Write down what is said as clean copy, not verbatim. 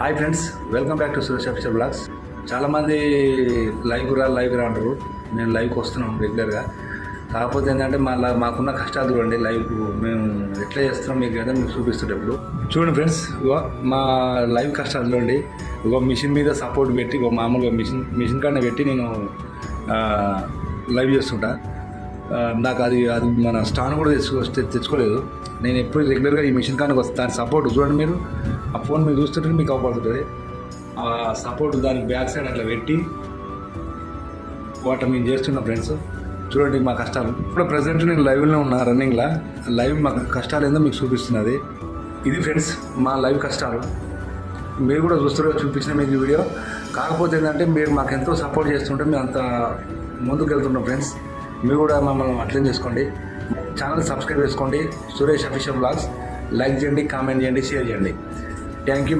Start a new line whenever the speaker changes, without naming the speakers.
Hi friends, welcome back to Suresh official blogs. చాలామంది live రా అంటారు. నేను లైవ్కి వస్తున్నాం రెగ్యులర్గా. కాకపోతే ఏంటంటే మాకున్న కష్టాలు చూడండి. లైవ్ మేము ఎట్లా చేస్తున్నాం మీకు కదా మీకు చూపిస్తుంటప్పుడు చూడండి ఫ్రెండ్స్. మా లైవ్ కష్టాలు చూడండి. మిషన్ మీద సపోర్ట్ పెట్టి మామూలుగా మిషన్ కాడనే పెట్టి నేను లైవ్ చేస్తుంటా. నాకు అది మన స్టాండ్ కూడా తెచ్చుకోలేదు. నేను ఎప్పుడు రెగ్యులర్గా ఈ మిషన్ కాడకి వస్తాను. దాని సపోర్ట్ చూడండి, మీరు ఆ ఫోన్ మీరు చూస్తుంటే మీకు అవపడుతుంది. ఆ సపోర్ట్ దానికి బ్యాక్ సైడ్ అట్లా పెట్టి వాటి మేము చేస్తున్నాం ఫ్రెండ్స్. చూడండి మా కష్టాలు. ఇప్పుడు ప్రజెంట్ నేను లైవ్లో ఉన్నా, రన్నింగ్లో. లైవ్ మా కష్టాలు ఏందో మీకు చూపిస్తున్నది. ఇది ఫ్రెండ్స్ మా లైవ్ కష్టాలు. మీరు కూడా చూస్తారు, చూపించిన మీకు ఈ వీడియో. కాకపోతే ఏంటంటే మీరు మాకు ఎంతో సపోర్ట్ చేస్తుంటే మేము అంత ముందుకు వెళ్తున్నాం ఫ్రెండ్స్. మీరు కూడా మమ్మల్ని అట్లనే చేసుకోండి. ఛానల్ సబ్స్క్రైబ్ చేసుకోండి. సురేష్ అఫీషియల్ బ్లాగ్స్ లైక్ చేయండి, కామెంట్ చేయండి, షేర్ చేయండి. Thank you.